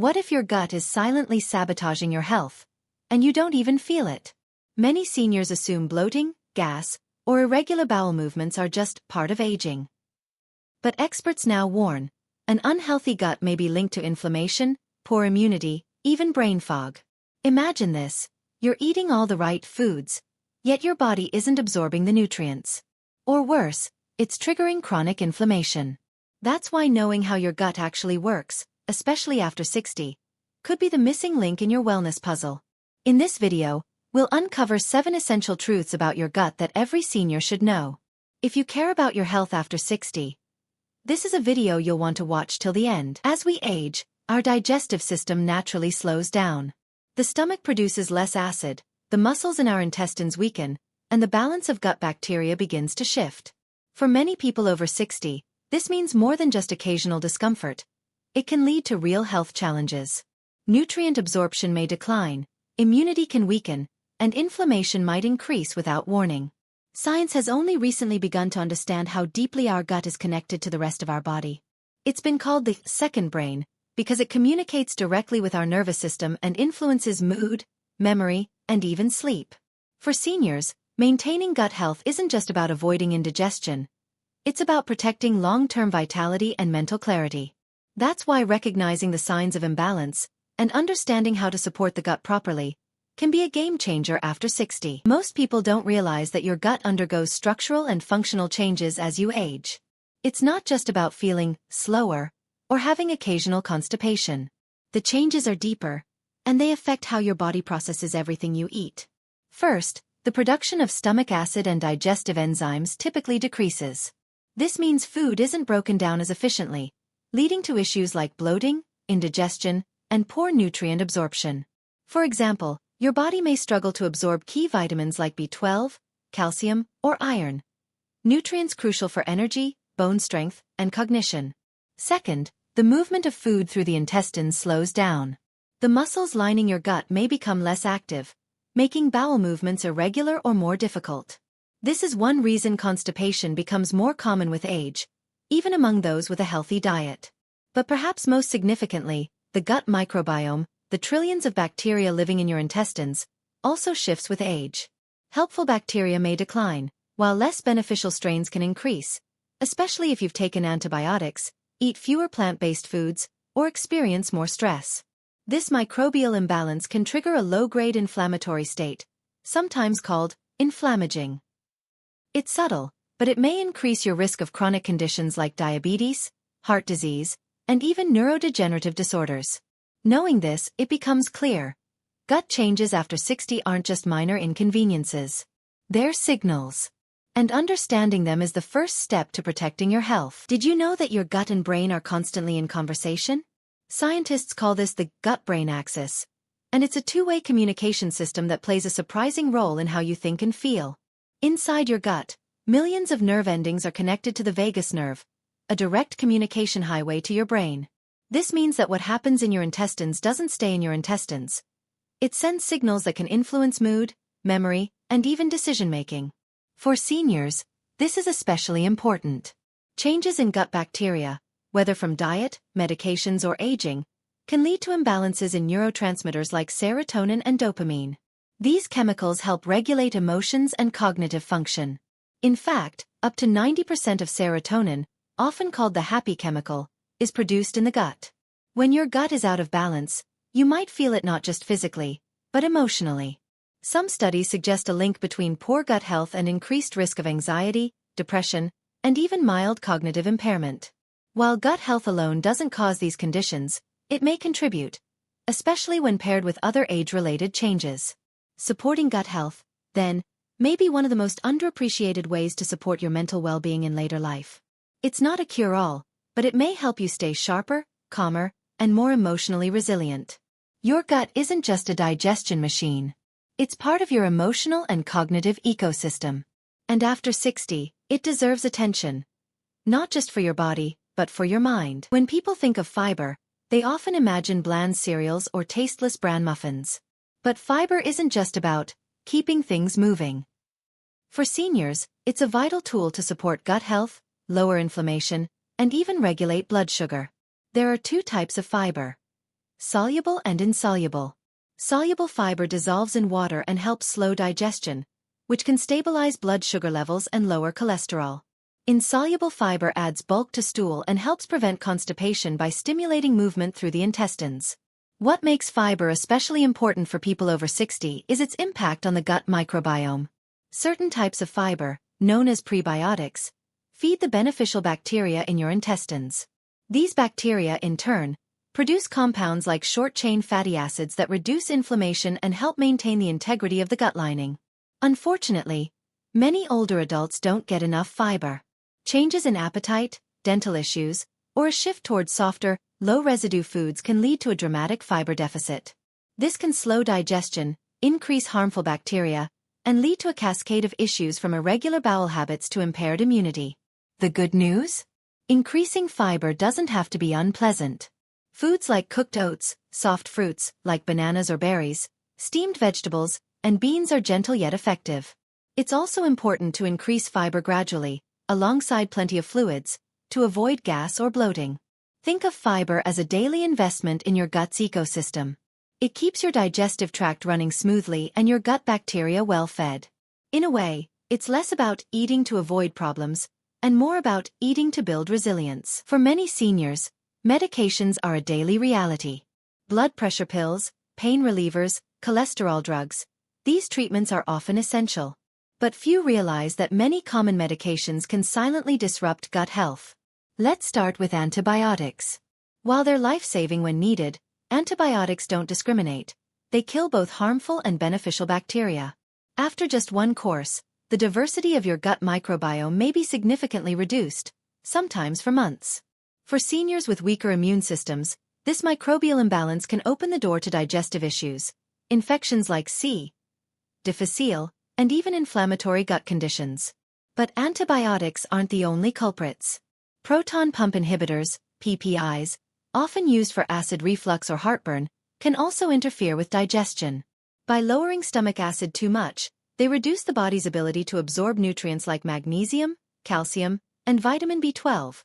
What if your gut is silently sabotaging your health, and you don't even feel it? Many seniors assume bloating, gas, or irregular bowel movements are just part of aging. But experts now warn, an unhealthy gut may be linked to inflammation, poor immunity, even brain fog. Imagine this: you're eating all the right foods, yet your body isn't absorbing the nutrients. Or worse, it's triggering chronic inflammation. That's why knowing how your gut actually works, especially after 60, could be the missing link in your wellness puzzle. In this video, we'll uncover 7 essential truths about your gut that every senior should know. If you care about your health after 60, this is a video you'll want to watch till the end. As we age, our digestive system naturally slows down. The stomach produces less acid, the muscles in our intestines weaken, and the balance of gut bacteria begins to shift. For many people over 60, this means more than just occasional discomfort. It can lead to real health challenges. Nutrient absorption may decline, immunity can weaken, and inflammation might increase without warning. Science has only recently begun to understand how deeply our gut is connected to the rest of our body. It's been called the second brain because it communicates directly with our nervous system and influences mood, memory, and even sleep. For seniors, maintaining gut health isn't just about avoiding indigestion. It's about protecting long-term vitality and mental clarity. That's why recognizing the signs of imbalance and understanding how to support the gut properly can be a game-changer after 60. Most people don't realize that your gut undergoes structural and functional changes as you age. It's not just about feeling slower or having occasional constipation. The changes are deeper, and they affect how your body processes everything you eat. First, the production of stomach acid and digestive enzymes typically decreases. This means food isn't broken down as efficiently, leading to issues like bloating, indigestion, and poor nutrient absorption. For example, your body may struggle to absorb key vitamins like B12, calcium, or iron, nutrients crucial for energy, bone strength, and cognition. Second, the movement of food through the intestines slows down. The muscles lining your gut may become less active, making bowel movements irregular or more difficult. This is one reason constipation becomes more common with age, even among those with a healthy diet. But perhaps most significantly, the gut microbiome, the trillions of bacteria living in your intestines, also shifts with age. Helpful bacteria may decline, while less beneficial strains can increase, especially if you've taken antibiotics, eat fewer plant-based foods, or experience more stress. This microbial imbalance can trigger a low-grade inflammatory state, sometimes called inflammaging. It's subtle, but it may increase your risk of chronic conditions like diabetes, heart disease, and even neurodegenerative disorders. Knowing this, it becomes clear: gut changes after 60 aren't just minor inconveniences. They're signals. And understanding them is the first step to protecting your health. Did you know that your gut and brain are constantly in conversation? Scientists call this the gut-brain axis, and it's a two-way communication system that plays a surprising role in how you think and feel. Inside your gut, millions of nerve endings are connected to the vagus nerve, a direct communication highway to your brain. This means that what happens in your intestines doesn't stay in your intestines. It sends signals that can influence mood, memory, and even decision-making. For seniors, this is especially important. Changes in gut bacteria, whether from diet, medications, or aging, can lead to imbalances in neurotransmitters like serotonin and dopamine. These chemicals help regulate emotions and cognitive function. In fact, up to 90% of serotonin, often called the happy chemical, is produced in the gut. When your gut is out of balance, you might feel it not just physically, but emotionally. Some studies suggest a link between poor gut health and increased risk of anxiety, depression, and even mild cognitive impairment. While gut health alone doesn't cause these conditions, it may contribute, especially when paired with other age-related changes. Supporting gut health, then, may be one of the most underappreciated ways to support your mental well-being in later life. It's not a cure-all, but it may help you stay sharper, calmer, and more emotionally resilient. Your gut isn't just a digestion machine. It's part of your emotional and cognitive ecosystem. And after 60, it deserves attention. Not just for your body, but for your mind. When people think of fiber, they often imagine bland cereals or tasteless bran muffins. But fiber isn't just about keeping things moving. For seniors, it's a vital tool to support gut health, lower inflammation, and even regulate blood sugar. There are 2 types of fiber: Soluble and insoluble. Soluble fiber dissolves in water and helps slow digestion, which can stabilize blood sugar levels and lower cholesterol. Insoluble fiber adds bulk to stool and helps prevent constipation by stimulating movement through the intestines. What makes fiber especially important for people over 60 is its impact on the gut microbiome. Certain types of fiber, known as prebiotics, feed the beneficial bacteria in your intestines. These bacteria, in turn, produce compounds like short-chain fatty acids that reduce inflammation and help maintain the integrity of the gut lining. Unfortunately, many older adults don't get enough fiber. Changes in appetite, dental issues, or a shift towards softer, low-residue foods can lead to a dramatic fiber deficit. This can slow digestion, increase harmful bacteria, and lead to a cascade of issues from irregular bowel habits to impaired immunity. The good news? Increasing fiber doesn't have to be unpleasant. Foods like cooked oats, soft fruits, like bananas or berries, steamed vegetables, and beans are gentle yet effective. It's also important to increase fiber gradually, alongside plenty of fluids, to avoid gas or bloating. Think of fiber as a daily investment in your gut's ecosystem. It keeps your digestive tract running smoothly and your gut bacteria well fed. In a way, it's less about eating to avoid problems, and more about eating to build resilience. For many seniors, medications are a daily reality. Blood pressure pills, pain relievers, cholesterol drugs, these treatments are often essential. But few realize that many common medications can silently disrupt gut health. Let's start with antibiotics. While they're life-saving when needed, antibiotics don't discriminate. They kill both harmful and beneficial bacteria. After just one course, the diversity of your gut microbiome may be significantly reduced, sometimes for months. For seniors with weaker immune systems, this microbial imbalance can open the door to digestive issues, infections like C. difficile, and even inflammatory gut conditions. But antibiotics aren't the only culprits. Proton pump inhibitors, PPIs, often used for acid reflux or heartburn, can also interfere with digestion. By lowering stomach acid too much, they reduce the body's ability to absorb nutrients like magnesium, calcium, and vitamin B12,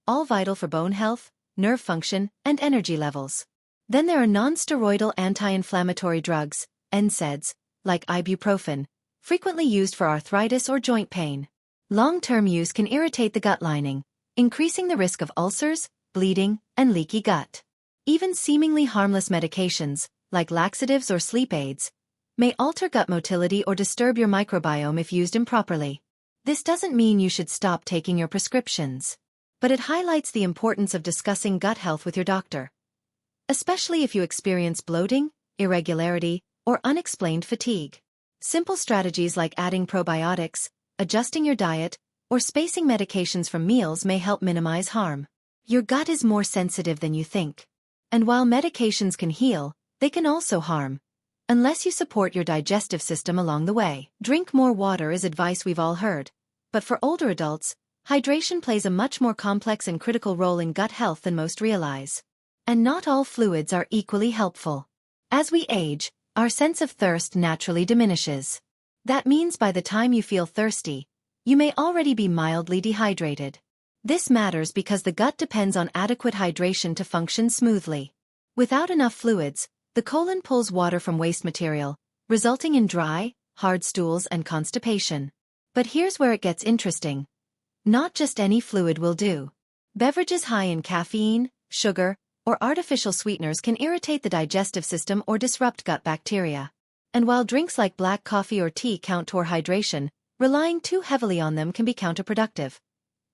all vital for bone health, nerve function, and energy levels. Then there are non-steroidal anti-inflammatory drugs, NSAIDs, like ibuprofen, frequently used for arthritis or joint pain. Long-term use can irritate the gut lining, increasing the risk of ulcers, bleeding, and leaky gut. Even seemingly harmless medications, like laxatives or sleep aids, may alter gut motility or disturb your microbiome if used improperly. This doesn't mean you should stop taking your prescriptions, but it highlights the importance of discussing gut health with your doctor, especially if you experience bloating, irregularity, or unexplained fatigue. Simple strategies like adding probiotics, adjusting your diet, or spacing medications from meals may help minimize harm. Your gut is more sensitive than you think. And while medications can heal, they can also harm, unless you support your digestive system along the way. Drink more water is advice we've all heard. But for older adults, hydration plays a much more complex and critical role in gut health than most realize. And not all fluids are equally helpful. As we age, our sense of thirst naturally diminishes. That means by the time you feel thirsty, you may already be mildly dehydrated. This matters because the gut depends on adequate hydration to function smoothly. Without enough fluids, the colon pulls water from waste material, resulting in dry, hard stools and constipation. But here's where it gets interesting. Not just any fluid will do. Beverages high in caffeine, sugar, or artificial sweeteners can irritate the digestive system or disrupt gut bacteria. And while drinks like black coffee or tea count toward hydration, relying too heavily on them can be counterproductive,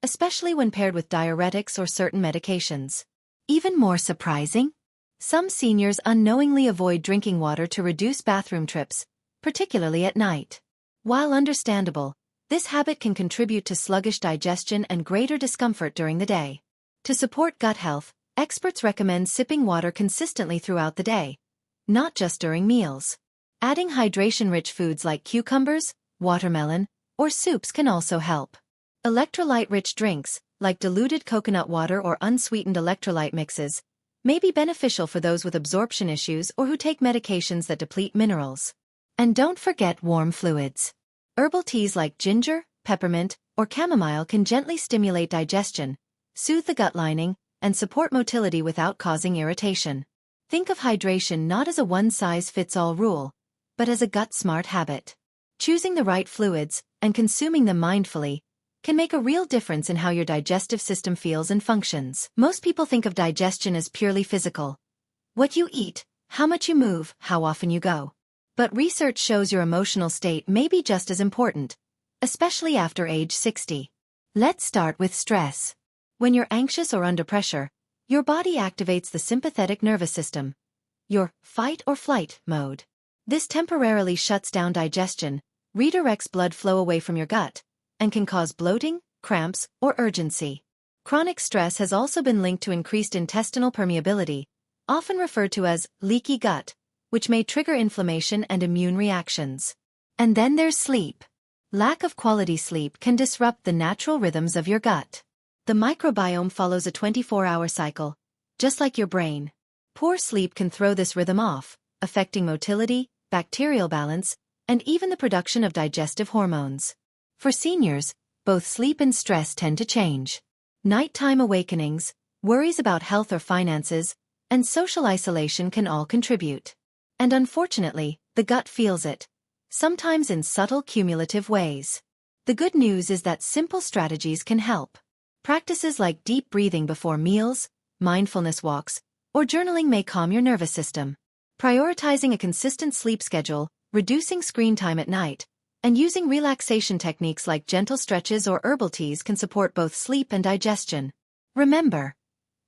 especially when paired with diuretics or certain medications. Even more surprising? Some seniors unknowingly avoid drinking water to reduce bathroom trips, particularly at night. While understandable, this habit can contribute to sluggish digestion and greater discomfort during the day. To support gut health, experts recommend sipping water consistently throughout the day, not just during meals. Adding hydration-rich foods like cucumbers, watermelon, or soups can also help. Electrolyte-rich drinks, like diluted coconut water or unsweetened electrolyte mixes, may be beneficial for those with absorption issues or who take medications that deplete minerals. And don't forget warm fluids. Herbal teas like ginger, peppermint, or chamomile can gently stimulate digestion, soothe the gut lining, and support motility without causing irritation. Think of hydration not as a one-size-fits-all rule, but as a gut-smart habit. Choosing the right fluids and consuming them mindfully can make a real difference in how your digestive system feels and functions. Most people think of digestion as purely physical. What you eat, how much you move, how often you go. But research shows your emotional state may be just as important, especially after age 60. Let's start with stress. When you're anxious or under pressure, your body activates the sympathetic nervous system, your fight or flight mode. This temporarily shuts down digestion, redirects blood flow away from your gut, and can cause bloating, cramps, or urgency. Chronic stress has also been linked to increased intestinal permeability, often referred to as leaky gut, which may trigger inflammation and immune reactions. And then there's sleep. Lack of quality sleep can disrupt the natural rhythms of your gut. The microbiome follows a 24-hour cycle, just like your brain. Poor sleep can throw this rhythm off, affecting motility, bacterial balance, and even the production of digestive hormones. For seniors, both sleep and stress tend to change. Nighttime awakenings, worries about health or finances, and social isolation can all contribute. And unfortunately, the gut feels it, sometimes in subtle cumulative ways. The good news is that simple strategies can help. Practices like deep breathing before meals, mindfulness walks, or journaling may calm your nervous system. Prioritizing a consistent sleep schedule, reducing screen time at night, and using relaxation techniques like gentle stretches or herbal teas can support both sleep and digestion. Remember,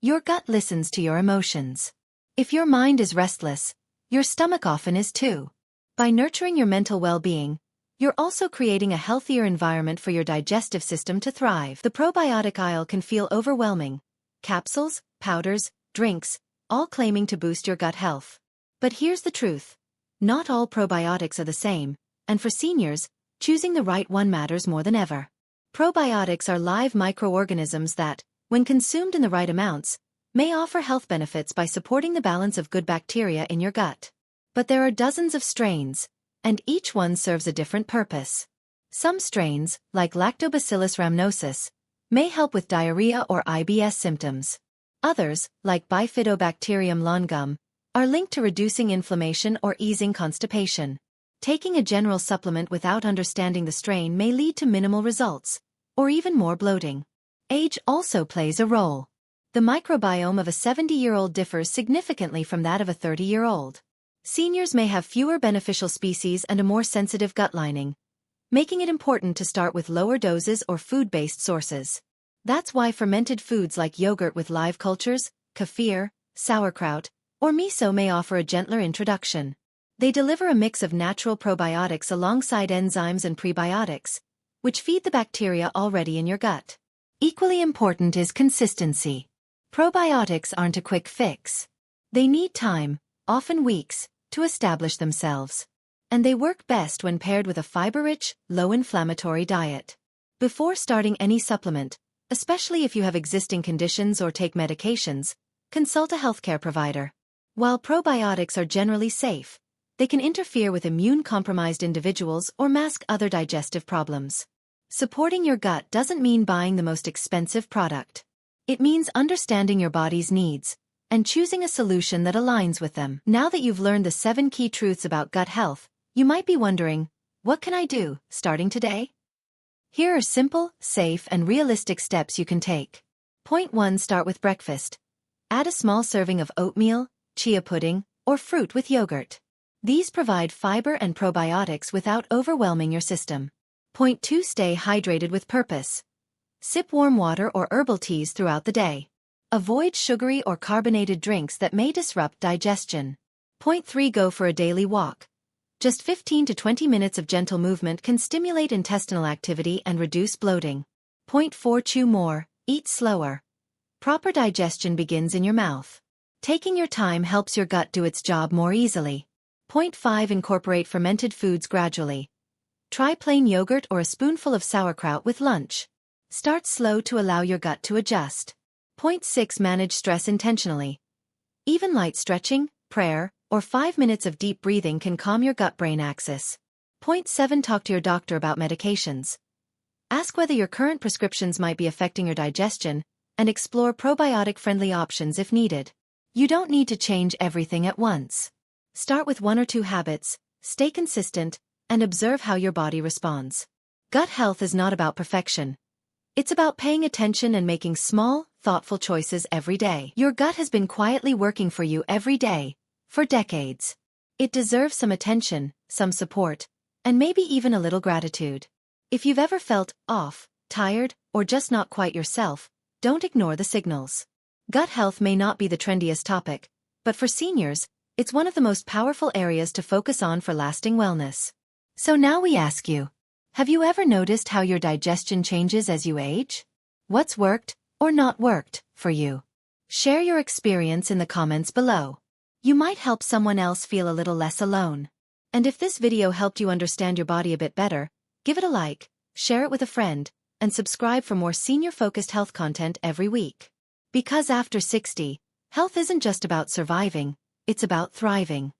your gut listens to your emotions. If your mind is restless, your stomach often is too. By nurturing your mental well-being, you're also creating a healthier environment for your digestive system to thrive. The probiotic aisle can feel overwhelming. Capsules, powders, drinks, all claiming to boost your gut health. But here's the truth. Not all probiotics are the same, and for seniors, choosing the right one matters more than ever. Probiotics are live microorganisms that, when consumed in the right amounts, may offer health benefits by supporting the balance of good bacteria in your gut. But there are dozens of strains, and each one serves a different purpose. Some strains, like Lactobacillus rhamnosus, may help with diarrhea or IBS symptoms. Others, like Bifidobacterium longum, are linked to reducing inflammation or easing constipation. Taking a general supplement without understanding the strain may lead to minimal results, or even more bloating. Age also plays a role. The microbiome of a 70-year-old differs significantly from that of a 30-year-old. Seniors may have fewer beneficial species and a more sensitive gut lining, making it important to start with lower doses or food-based sources. That's why fermented foods like yogurt with live cultures, kefir, sauerkraut, or miso may offer a gentler introduction. They deliver a mix of natural probiotics alongside enzymes and prebiotics, which feed the bacteria already in your gut. Equally important is consistency. Probiotics aren't a quick fix. They need time, often weeks, to establish themselves. And they work best when paired with a fiber-rich, low-inflammatory diet. Before starting any supplement, especially if you have existing conditions or take medications, consult a healthcare provider. While probiotics are generally safe, they can interfere with immune-compromised individuals or mask other digestive problems. Supporting your gut doesn't mean buying the most expensive product. It means understanding your body's needs and choosing a solution that aligns with them. Now that you've learned the 7 key truths about gut health, you might be wondering, what can I do, starting today? Here are simple, safe, and realistic steps you can take. Point 1. Start with breakfast. Add a small serving of oatmeal, chia pudding, or fruit with yogurt. These provide fiber and probiotics without overwhelming your system. Point 2. Stay hydrated with purpose. Sip warm water or herbal teas throughout the day. Avoid sugary or carbonated drinks that may disrupt digestion. Point 3. Go for a daily walk. Just 15 to 20 minutes of gentle movement can stimulate intestinal activity and reduce bloating. Point 4. Chew more, eat slower. Proper digestion begins in your mouth. Taking your time helps your gut do its job more easily. Point 5. Incorporate fermented foods gradually. Try plain yogurt or a spoonful of sauerkraut with lunch. Start slow to allow your gut to adjust. Point 6. Manage stress intentionally. Even light stretching, prayer, or 5 minutes of deep breathing can calm your gut-brain axis. Point 7. Talk to your doctor about medications. Ask whether your current prescriptions might be affecting your digestion, and explore probiotic-friendly options if needed. You don't need to change everything at once. Start with 1 or 2 habits, stay consistent, and observe how your body responds. Gut health is not about perfection. It's about paying attention and making small, thoughtful choices every day. Your gut has been quietly working for you every day, for decades. It deserves some attention, some support, and maybe even a little gratitude. If you've ever felt off, tired, or just not quite yourself, don't ignore the signals. Gut health may not be the trendiest topic, but for seniors, it's one of the most powerful areas to focus on for lasting wellness. So now we ask you, have you ever noticed how your digestion changes as you age? What's worked, or not worked, for you? Share your experience in the comments below. You might help someone else feel a little less alone. And if this video helped you understand your body a bit better, give it a like, share it with a friend, and subscribe for more senior-focused health content every week. Because after 60, health isn't just about surviving, it's about thriving.